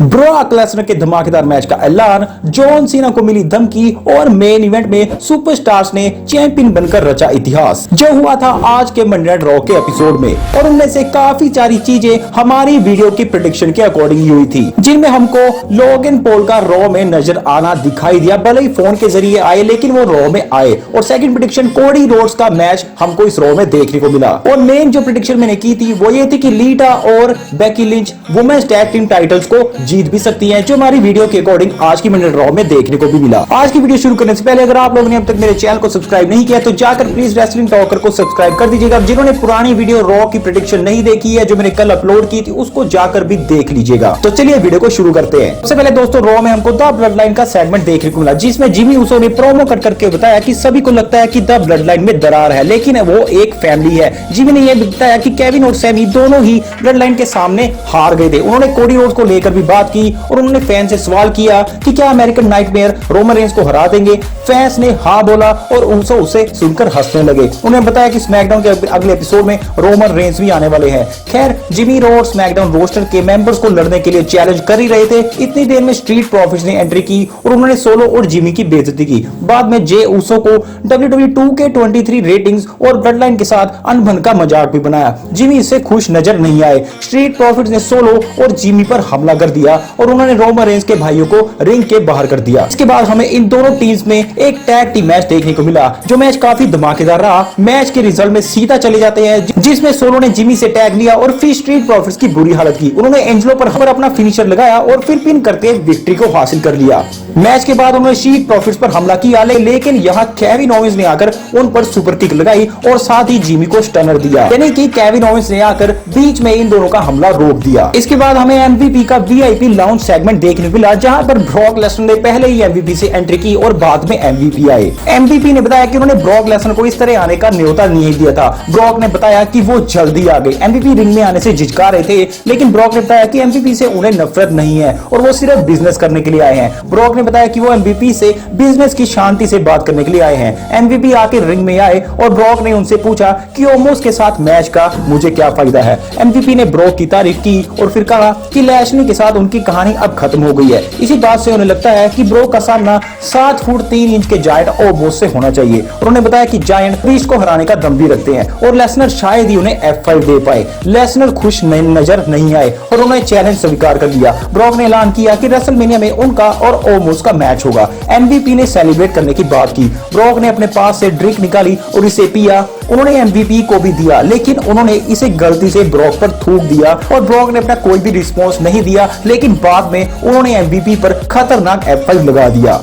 Brock Lesnar के धमाकेदार match का ऐलान, जॉन सीना को मिली धमकी और मेन इवेंट में सुपरस्टार्स ने चैंपियन बनकर रचा इतिहास। जो हुआ था आज के मंडे नाइट रॉ के एपिसोड में, और उनमें से काफी सारी चीजें हमारी वीडियो की प्रेडिक्शन के अकॉर्डिंग ही हुई थी, जिनमें हमको लोगन पॉल का रॉ में नजर आना दिखाई दिया। भले ही फोन के जरिए आए, लेकिन वो रॉ में आए। और सेकंड प्रेडिक्शन, कोडी रोड्स का मैच हमको इस रॉ में देखने को मिला। और मेन जो प्रेडिक्शन मैंने की थी वो ये थी कि लीटा और Becky Lynch women's tag team titles को जीत भी सकती हैं, जो हमारी वीडियो के अकॉर्डिंग आज की मंडे नाइट रॉ में देखने को भी मिला। आज की वीडियो शुरू करने से पहले अगर आप लोगों ने अब तक मेरे चैनल को सब्सक्राइब नहीं किया तो जाकर प्लीज रेसलिंग टॉकर को सब्सक्राइब कर दीजिएगा। जिन्होंने पुरानी वीडियो रॉ की प्रेडिक्शन नहीं देखी है, जो मैंने कल अपलोड की थी, उसको जाकर भी देख लीजिएगा। तो चलिए वीडियो को शुरू करते हैं। सबसे पहले दोस्तों, रॉ में हमको द ब्लड लाइन का सेगमेंट देखने को मिला, जिसमें जिमी ऊसो ने प्रोमो कट करके बताया कि सभी को लगता है कि द ब्लड लाइन में दरार है, लेकिन वो एक फैमिली है। जिमी ने यह बताया कि केविन और सैमी दोनों ही ब्लड लाइन के सामने हार गए थे। उन्होंने कोडी रोड्स को लेकर भी बात की और उन्होंने फैन से सवाल किया कि क्या अमेरिकन नाइटमेयर रोमन रेंस को हरा देंगे। फैंस ने हाँ बोला और ऊसो उसे सुनकर हंसने लगे। उन्होंने बताया कि स्मैकडाउन के अगले एपिसोड में रोमन रेंस भी आने वाले हैं। खैर, जिमी रो और स्मैकडाउन रोस्टर के मेंबर्स को लड़ने के लिए चैलेंज कर ही रहे थे। इतनी देर में स्ट्रीट प्रॉफिट्स ने एंट्री की और उन्होंने सोलो और जिमी की बेइज्जती की। बाद में जे ऊसो को WWE 2K23 रेटिंग्स और ब्लड लाइन के साथ अनबन का मजाक भी बनाया। जिमी इससे खुश नजर नहीं आए। स्ट्रीट प्रॉफिट्स ने सोलो और जिमी पर हमला कर दिया और उन्होंने रोमन रेंस के भाइयों को रिंग के बाहर कर दिया। इसके बाद हमें इन दोनों टीम्स में एक टैग टीम मैच देखने को मिला, जो मैच काफी धमाकेदार रहा। मैच के रिजल्ट में सीधा चले जाते हैं, जिसमें सोलो ने जिमी से टैग लिया और फिर स्ट्रीट प्रॉफिट्स की बुरी हालत की। उन्होंने एंजेलो पर अपना फिनिशर लगाया और फिर पिन करके विक्ट्री को हासिल कर लिया। मैच के बाद उन्होंने स्ट्रीट प्रॉफिट्स पर हमला किया, लेकिन यहाँ केविन ओवेंस ने आकर उन पर सुपर किक लगाई और साथ ही जिमी को स्टनर दिया, यानी कि केविन ओवेंस ने आकर बीच में इन दोनों का हमला रोक दिया। इसके बाद हमें एमवीपी का वीआईपी लाउंज सेगमेंट देखने को मिला, जहां पर ब्रॉक लेसनर ने पहले ही एमवीपी से एंट्री की और बाद में एमवीपी आए। एमवीपी ने बताया कि उन्होंने ब्रॉक लेसनर को इस तरह आने का न्योता नहीं दिया था। ब्रॉक ने बताया कि वो जल्दी आ गए। एमवीपी रिंग में आने से झिझका रहे थे, लेकिन ब्रॉक ने बताया कि एमवीपी से उन्हें नफरत नहीं है और वो सिर्फ बिजनेस करने के लिए आए हैं। ब्रॉक ने बताया कि वो एमवीपी से बिजनेस की शांति से बात करने के लिए आए हैं। एमवीपी आके रिंग में आए और ब्रॉक ने उनसे पूछा कि ओमोस के साथ मैच का मुझे क्या फायदा है। एमवीपी ने ब्रॉक की तारीफ की और फिर कहा कि लैशली के साथ उनकी कहानी अब खत्म हो गई है। इसी बात से उन्हें लगता है कि ब्रॉक का सामना 7 फुट 3 इंच के जायंट ओमोस से होना चाहिए। उन्होंने बताया कि जायंट प्रीस्ट को हराने का दम भी रखते हैं और लेसनर शायद ही उन्हें F5 दे पाए। लेसनर खुश नजर नहीं आए और उन्होंने चैलेंज स्वीकार कर लिया। ब्रॉक ने ऐलान किया कि रेसलमेनिया में उनका और ओमोस का मैच होगा। एमवीपी ने सेलिब्रेट करने की बात की। ब्रॉक ने अपने पास से ड्रिंक निकाली और इसे पिया। उन्होंने एमवीपी को भी दिया, लेकिन उन्होंने इसे गलती से ब्रॉक पर थूक दिया और ब्रॉक ने अपना कोई भी रिस्पॉन्स नहीं दिया, लेकिन बाद में उन्होंने एमवीपी पर खतरनाक F5 लगा दिया।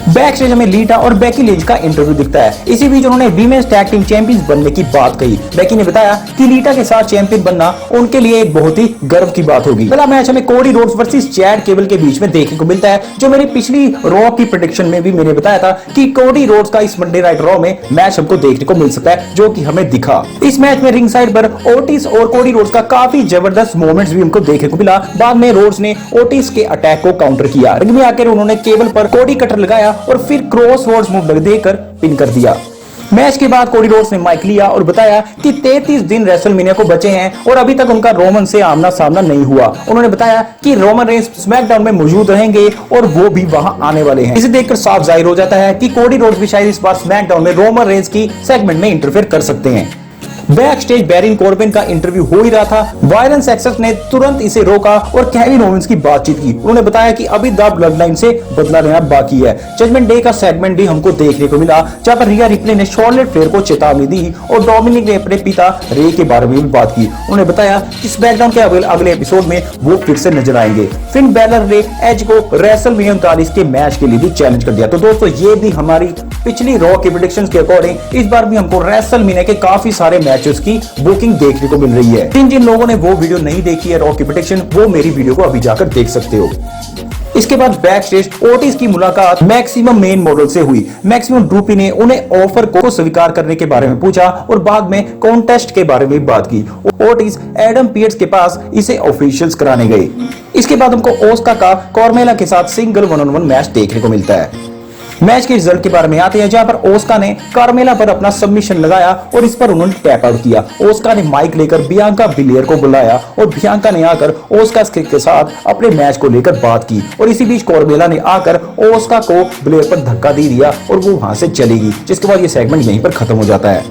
बैक स्टेज में लीटा और बेकी लिंच का इंटरव्यू दिखता है। इसी बीच उन्होंने वीमेंस टैग टीम चैंपियंस बनने की बात कही। बेकी ने बताया कि लीटा के साथ चैंपियन बनना उनके लिए एक बहुत ही गर्व की बात होगी। पहला मैच हमें Cody Rhodes versus Chad cable के बीच में देखने को मिलता है, जो मेरी पिछली रॉ की प्रेडिक्शन में भी मैंने बताया था कि कोडी रोड्स का इस मंडे नाइट रॉ में मैच हमको देखने को मिल सकता है, जो कि हमें दिखा। इस मैच में रिंग साइड पर ओटिस और कोडी रोड्स का काफी जबरदस्त मोमेंट्स भी हमको देखने को मिला। बाद में रोड्स ने ओटिस के अटैक को काउंटर किया। रिंग में आकर उन्होंने केबल पर कोडी कटर लगाया और फिर क्रॉस वर्ड्स मूव देकर पिन कर दिया। मैच के बाद कोडी रोड्स ने माइक लिया और बताया कि 33 दिन रेसलमेनिया को बचे हैं और अभी तक उनका रोमन से आमना सामना नहीं हुआ। उन्होंने बताया कि रोमन रेंस स्मैकडाउन में मौजूद रहेंगे और वो भी वहां आने वाले हैं। इसे देखकर साफ जाहिर हो जाता है कि कोडी रोड्स भी शायद इस बार स्मैकडाउन में रोमन रेंस की सेगमेंट में इंटरफेयर कर सकते हैं। बैक स्टेज बैरन कॉर्बिन का इंटरव्यू हो ही रहा था। वायलेंस एक्सेस ने तुरंत इसे रोका और केविन ओवेंस की बातचीत की। उन्होंने बताया कि अभी द ब्लड लाइन से बदला लेना बाकी है। जजमेंट डे का सेगमेंट भी हमको देखने को मिला, जहां पर रिया रिप्ले ने शॉर्लेट फ्लेयर को चेतावनी दी और डोमिनिक ने अपने पिता रे के बारे में भी बात की। उन्होंने बताया कि स्मैकडाउन के अगले एपिसोड में वो फिर से नजर आएंगे। फिन बैलर ने एज को रेसलमेनिया 39 के मैच के लिए भी चैलेंज कर दिया। तो दोस्तों, ये भी हमारी पिछली रॉ के प्रेडिक्शंस के अकॉर्डिंग इस बार भी हमको रेसलमेनिया के काफी सारे मैचेस की बुकिंग देखने को मिल रही है। जिन लोगों ने वो वीडियो नहीं देखी है रॉ की प्रेडिक्शन, वो मेरी वीडियो को अभी जाकर देख सकते हो। इसके बाद बैक स्टेज ओटिस की मुलाकात मैक्सिमम मेन मॉडल से हुई। मैक्सिमम ड्रूपी ने उन्हें ऑफर को स्वीकार करने के बारे में पूछा और बाद में कॉन्टेस्ट के बारे में बात की। ओटिस एडम पियर्स के पास इसे ऑफिशियल्स कराने गए। इसके बाद हमको ओस्का का कॉर्मेला के साथ सिंगल 1-on-1 मैच देखने को मिलता है। मैच के रिजल्ट के बारे में आते हैं, जहां पर ओस्का ने कार्मेला पर अपना सबमिशन लगाया और इस पर उन्होंने टैप आउट किया। ओस्का ने माइक लेकर बियांका बिलियर को बुलाया और बियांका ने आकर ओस्का के साथ अपने मैच को लेकर बात की और इसी बीच कार्मेला ने आकर ओस्का को बिलियर पर धक्का दे दिया और वो वहां से चली गई, जिसके बाद ये सेगमेंट यहीं पर खत्म हो जाता है।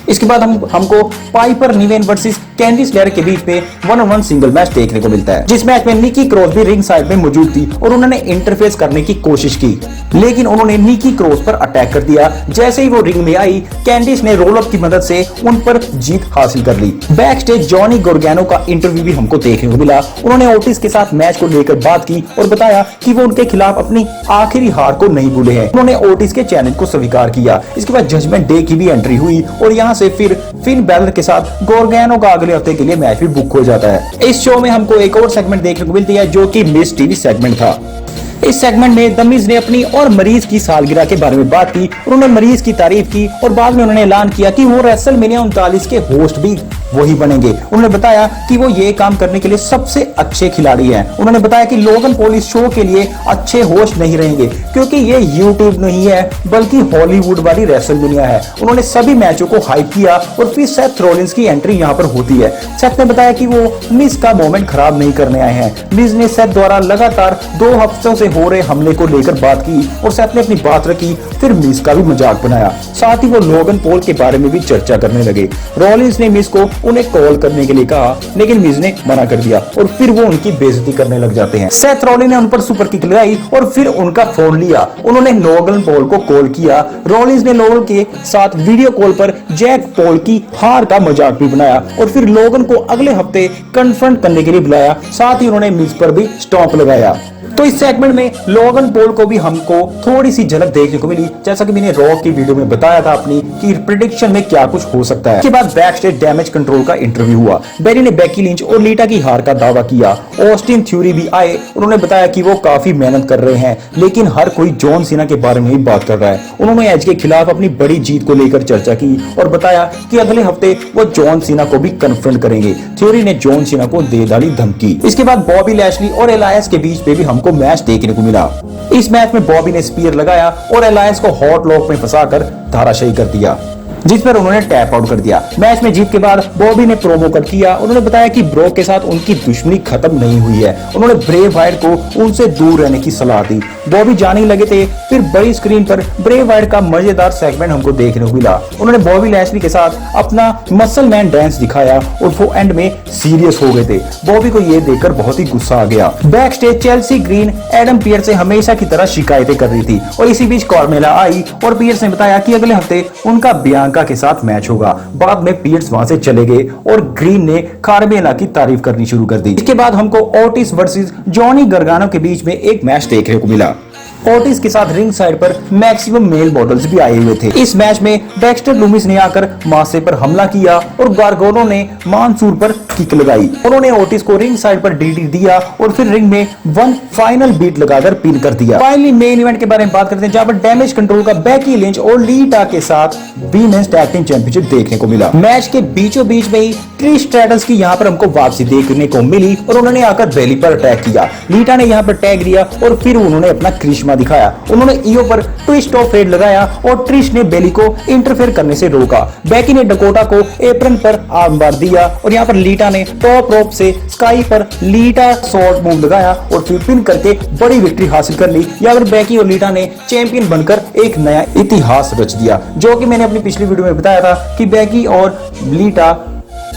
इसके बाद हमको पाइपर निवेन वर्सेस कैंडिस लेयर के बीच में 1-on-1 सिंगल मैच देखने को मिलता है, जिस मैच में निकी क्रॉस भी रिंग साइड में मौजूद थी और उन्होंने इंटरफेस करने की कोशिश की, लेकिन उन्होंने निकी क्रॉस पर अटैक कर दिया। जैसे ही वो रिंग में आई, कैंडिस ने रोल अप की मदद से उन पर जीत हासिल कर ली। बैक स्टेज जॉनी गोर्गानो का इंटरव्यू भी हमको देखने को मिला। उन्होंने ओटिस के साथ मैच को लेकर बात की और बताया कि वो उनके खिलाफ अपनी आखिरी हार को नहीं भूले हैं। उन्होंने ओटिस के चैलेंज को स्वीकार किया। इसके बाद जजमेंट डे की भी एंट्री हुई और यहाँ से फिर फिन बैलर के साथ गोर्गानो का अगले हफ्ते के लिए मैच भी बुक हो जाता है। इस शो में हमको एक और सेगमेंट देखने को मिलती है, जो कि मिस टीवी सेगमेंट था। इस सेगमेंट में द मिज ने अपनी और मरीज की सालगिरह के बारे में बात की। उन्होंने मरीज की तारीफ की और बाद में उन्होंने ऐलान किया कि वो रेसलमेनिया 39 के होस्ट भी वही बनेंगे। उन्होंने बताया कि वो ये काम करने के लिए सबसे अच्छे खिलाड़ी हैं। उन्होंने बताया कि लोगन पॉल इस शो के लिए अच्छे होस्ट नहीं रहेंगे, क्योंकि ये यूट्यूब नहीं है बल्कि हॉलीवुड वाली रेसलमेनिया है। उन्होंने सभी मैचों को हाइप किया और फिर सेथ रॉलिंस की एंट्री यहाँ पर होती है। सेथ ने बताया कि वो मिज का मोमेंट खराब नहीं करने आए हैं। मिज ने सेथ द्वारा लगातार 2 हफ्तों से हो रहे हमले को लेकर बात की और सेथ ने अपनी बात रखी। फिर मिज का भी मजाक बनाया, साथ ही वो लोगन पॉल के बारे में भी चर्चा करने लगे। रॉलिंस ने मिज को उन्हें कॉल करने के लिए कहा, लेकिन मिज ने मना कर दिया और फिर वो उनकी बेइज्जती करने लग जाते हैं। सेथ रॉलिंस ने उन पर सुपर किक लगाई और फिर उनका फोन लिया। उन्होंने लोगन पॉल को कॉल किया। रॉलिंस ने लोगन के साथ वीडियो कॉल पर जैक पॉल की हार का मजाक भी बनाया और फिर लोगन को अगले हफ्ते कन्फ्रंट करने के लिए बुलाया। साथ ही उन्होंने मिज पर भी स्टॉम्प लगाया। तो इस सेगमेंट में लोगन पॉल को भी हमको थोड़ी सी झलक देखने को मिली, जैसा कि मैंने रॉ की वीडियो में बताया था अपनी कि प्रेडिक्शन में क्या कुछ हो सकता है। इसके बाद बैक स्टेज डैमेज कंट्रोल का इंटरव्यू हुआ। बेरी ने बेकी लिंच और लीटा की हार का दावा किया। ऑस्टिन थ्योरी भी आए। उन्होंने बताया कि वो काफी मेहनत कर रहे हैं, लेकिन हर कोई जॉन सीना के बारे में ही बात कर रहा है। उन्होंने एज के खिलाफ अपनी बड़ी जीत को लेकर चर्चा की और बताया कि अगले हफ्ते वो जॉन सीना को भी कन्फ्रंट करेंगे। थ्योरी ने जॉन सीना को दे डाली धमकी। इसके बाद बॉबी लैशली और एलायंस के बीच में भी हमको मैच देखने को मिला। इस मैच में बॉबी ने स्पीयर लगाया और एलायंस को हॉट लॉक में फंसाकर धाराशायी कर दिया, जिस पर उन्होंने टैप आउट कर दिया। मैच में जीत के बाद बॉबी ने प्रोमो कर किया। उन्होंने बताया कि ब्रोक के साथ उनकी दुश्मनी खत्म नहीं हुई है। उन्होंने ब्रे वाइट को उनसे दूर रहने की सलाह दी। बॉबी जाने लगे थे। फिर बड़ी स्क्रीन पर ब्रे वाइट का मजेदार सेगमेंट हमको देखने को मिला। उन्होंने बॉबी लैशली के साथ अपना मसल मैन डांस दिखाया और वो एंड में सीरियस हो गए थे। बॉबी को यह देखकर बहुत ही गुस्सा आ गया। Back stage Chelsea green Adam Pearce से हमेशा की तरह शिकायतें कर रही थी और इसी बीच कार्मेला आई और पियर्स ने बताया कि अगले हफ्ते उनका बियांका के साथ मैच होगा। बाद में पियर्स वहां से चले गए और ग्रीन ने कार्मेला की तारीफ करनी शुरू कर दी। इसके बाद हमको ओटिस वर्सेस जॉनी गोर्गानो के बीच में एक मैच देखने को मिला। ओटिस के साथ रिंग साइड पर मैक्सिमम मेल मॉडल्स भी आए हुए थे। इस मैच में डेक्स्टर लूमिस ने आकर मासे पर हमला किया और गार्गोनो ने मानसूर पर किक लगाई। उन्होंने ओटिस को रिंग साइड पर डीटी दिया और फिर रिंग में वन फाइनल बीट लगाकर पिन कर दिया। फाइनली मेन इवेंट के बारे में बात करते हैं, जहां पर डैमेज कंट्रोल का बेकी लिंच और लीटा के साथ वीमेंस टैग टीम चैंपियनशिप देखने को मिला। मैच के बीचों बीच में ही ट्रिश स्ट्रैटस की यहाँ पर हमको वापसी देखने को मिली और उन्होंने आकर बेली पर अटैक किया। लीटा ने यहाँ पर टैग लिया और फिर उन्होंने अपना क्रिश्मा दिखाया। उन्होंने ईओ पर ट्विस्ट ऑफ फेट लगाया और ट्रिश ने बेली को इंटरफेयर करने से रोका। बेकी ने डकोटा को एप्रन पर आर्म बार दिया और यहाँ पर लीटा ने टॉप रोप से स्काई पर लीटा शॉर्ट मूव लगाया और फिर पिन करके बड़ी विक्ट्री हासिल कर ली। यहाँ पर बेकी और लीटा ने चैंपियन बनकर एक नया इतिहास रच दिया, जो कि मैंने अपनी पिछली वीडियो में बताया था कि बेकी और लीटा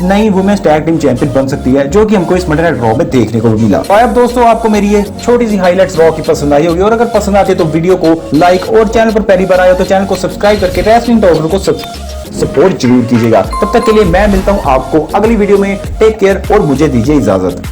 नई वुमेन्स टैग टीम चैंपियन बन सकती है, जो कि हमको इस मंडे नाइट रॉ में देखने को मिला। और अब दोस्तों, आपको मेरी ये छोटी सी हाइलाइट्स रॉ की पसंद आई होगी और अगर पसंद आती है तो वीडियो को लाइक और चैनल पर पहली बार आए हो तो चैनल को सब्सक्राइब करके रेसलिंग टॉकर को सपोर्ट जरूर कीजिएगा। तब तक के लिए मैं मिलता हूं आपको अगली वीडियो में। टेक केयर और मुझे दीजिए इजाजत।